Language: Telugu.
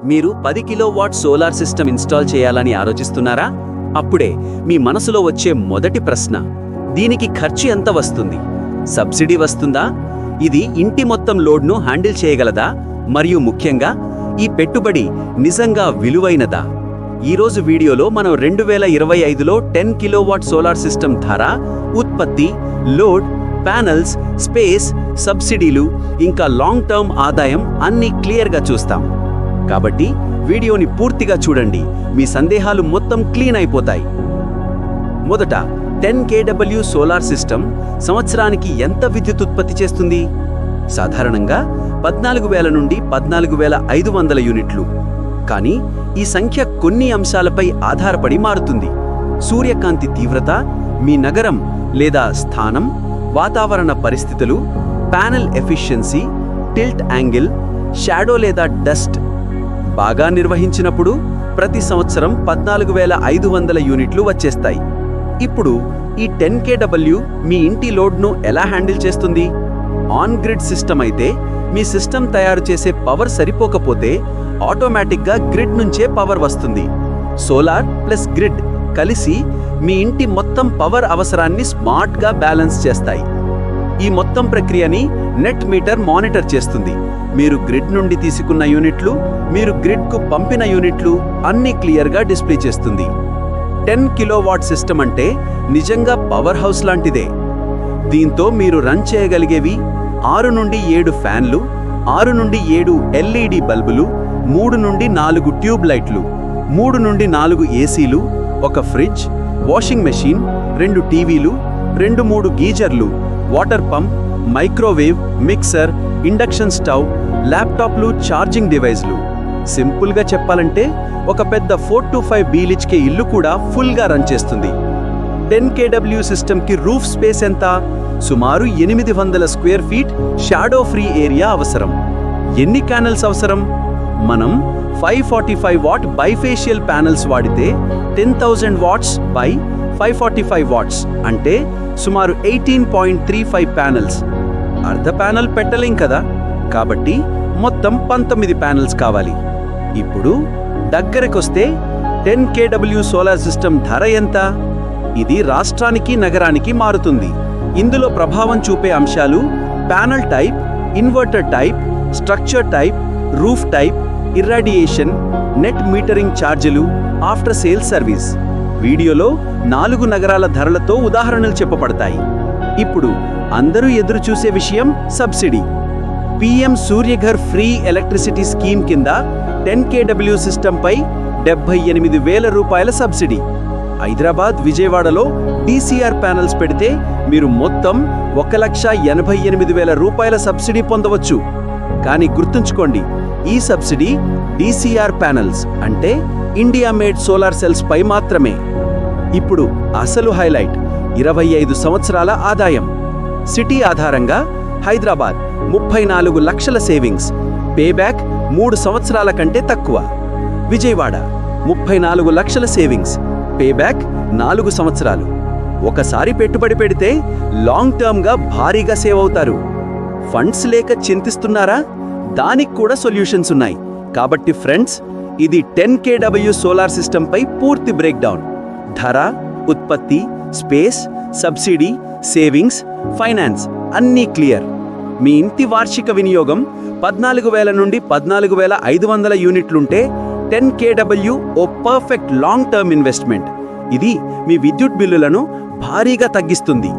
మీరు 10 కిలోవాట్ సోలార్ సిస్టమ్ ఇన్స్టాల్ చేయాలని ఆలోచిస్తున్నారా? అప్పుడే మీ మనసులో వచ్చే మొదటి ప్రశ్న, దీనికి ఖర్చు ఎంత వస్తుంది? సబ్సిడీ వస్తుందా? ఇది ఇంటి మొత్తం లోడ్ను హ్యాండిల్ చేయగలదా? మరియు ముఖ్యంగా ఈ పెట్టుబడి నిజంగా విలువైనదా? ఈరోజు వీడియోలో మనం 2025లో 10 కిలోవాట్ సోలార్ సిస్టమ్ ధర, ఉత్పత్తి, లోడ్, ప్యానెల్స్, స్పేస్, సబ్సిడీలు ఇంకా లాంగ్ టర్మ్ ఆదాయం అన్నీ క్లియర్గా చూస్తాం. కాబట్టి వీడియోని పూర్తిగా చూడండి, మీ సందేహాలు మొత్తం క్లీన్ అయిపోతాయి. మొదట 10 kW సోలార్ సిస్టమ్ సంవత్సరానికి ఎంత విద్యుత్ ఉత్పత్తి చేస్తుంది? సాధారణంగా 14,000 నుండి 14,500 యూనిట్లు. కానీ ఈ సంఖ్య కొన్ని అంశాలపై ఆధారపడి మారుతుంది. సూర్యకాంతి తీవ్రత, మీ నగరం లేదా స్థానం, వాతావరణ పరిస్థితులు, panel efficiency, tilt angle, shadow లేదా డస్ట్. బాగా నిర్వహించినప్పుడు ప్రతి సంవత్సరం 14,500 యూనిట్లు వచ్చేస్తాయి. ఇప్పుడు ఈ 10 kW మీ ఇంటి లోడ్ను ఎలా హ్యాండిల్ చేస్తుంది? ఆన్ గ్రిడ్ సిస్టమ్ అయితే మీ సిస్టమ్ తయారు చేసే పవర్ సరిపోకపోతే ఆటోమేటిక్గా గ్రిడ్ నుంచే పవర్ వస్తుంది. సోలార్ ప్లస్ గ్రిడ్ కలిసి మీ ఇంటి మొత్తం పవర్ అవసరాన్ని స్మార్ట్గా బ్యాలెన్స్ చేస్తాయి. ఈ మొత్తం ప్రక్రియని నెట్ మీటర్ మానిటర్ చేస్తుంది. మీరు గ్రిడ్ నుండి తీసుకున్న యూనిట్లు, మీరు గ్రిడ్కు పంపిన యూనిట్లు అన్నీ క్లియర్గా డిస్ప్లే చేస్తుంది. 10 కిలోవాట్ సిస్టమ్ అంటే నిజంగా పవర్ హౌస్ లాంటిదే. దీంతో మీరు రన్ చేయగలిగేవి 6 నుండి 7 ఫ్యాన్లు, 6 నుండి 7 LED బల్బులు, 3 నుండి 4 ట్యూబ్ లైట్లు, 3 నుండి 4 ఏసీలు, ఒక ఫ్రిడ్జ్, వాషింగ్ మెషీన్, 2 టీవీలు, 2-3 గీజర్లు, water pump, microwave, mixer, induction stove, ల్యాప్టాప్లు, ఛార్జింగ్ డివైస్లు. సింపుల్గా చెప్పాలంటే ఒక పెద్ద 4 to 5 BHK ఇల్లు కూడా ఫుల్గా రన్ చేస్తుంది. 10 kW సిస్టమ్కి రూఫ్ స్పేస్ ఎంత? సుమారు 800 square feet shadow free area అవసరం. ఎన్ని ప్యానెల్స్ అవసరం? మనం 545 వాట్ బైఫేషియల్ ప్యానెల్స్ వాడితే 10,000 వాట్స్ బై 545 వాట్స్ అంటే సుమారు 18.35 ప్యానెల్స్. అర్ధ ప్యానెల్ పెట్టలేం కదా, కాబట్టి మొత్తం 19 ప్యానెల్స్ కావాలి. ఇప్పుడు దగ్గరకొస్తే 10 kW సోలార్ సిస్టమ్ ధర ఎంత? ఇది రాష్ట్రానికి, నగరానికి మారుతుంది. ఇందులో ప్రభావం చూపే అంశాలు panel type, inverter type, structure type, roof type, irradiation, net metering ఛార్జీలు, ఆఫ్టర్ సేల్ సర్వీస్. వీడియోలో 4 నగరాల ధరలతో ఉదాహరణలు చెప్పబడతాయి. ఇప్పుడు అందరూ ఎదురు చూసే విషయం subsidy. PM Surya Ghar free electricity scheme కింద 10 kW సిస్టంపై 78,000 రూపాయల సబ్సిడీ. హైదరాబాద్, విజయవాడలో DCR ప్యానెల్స్ పెడితే మీరు మొత్తం 1,88,000 రూపాయల సబ్సిడీ పొందవచ్చు. కానీ గుర్తుంచుకోండి, ఈ సబ్సిడీ DCR ప్యానెల్స్ అంటే ఇండియా మేడ్ సోలార్ సెల్స్ పై మాత్రమే. ఇప్పుడు అసలు హైలైట్, 25 సంవత్సరాల ఆదాయం. సిటీ ఆధారంగా హైదరాబాద్ 34 లక్షల సేవింగ్స్, పేబ్యాక్ 3 సంవత్సరాల కంటే తక్కువ. విజయవాడ 34 లక్షల సేవింగ్స్, పేబ్యాక్ 4 సంవత్సరాలు. ఒకసారి పెట్టుబడి పెడితే లాంగ్ టర్మ్గా భారీగా సేవ్ అవుతారు. ఫండ్స్ లేక చింతిస్తున్నారా? దానికి కూడా సొల్యూషన్స్ ఉన్నాయి. కాబట్టి ఫ్రెండ్స్, ఇది 10 kW సోలార్ సిస్టంపై పూర్తి బ్రేక్డౌన్. ధర, ఉత్పత్తి, స్పేస్, సబ్సిడీ, సేవింగ్స్, ఫైనాన్స్ అన్నీ క్లియర్. మీ ఇంటి వార్షిక వినియోగం 14,000 నుండి 14,500 యూనిట్లుంటే 10 kW ఓ పర్ఫెక్ట్ లాంగ్ టర్మ్ ఇన్వెస్ట్మెంట్. ఇది మీ విద్యుత్ బిల్లులను భారీగా తగ్గిస్తుంది.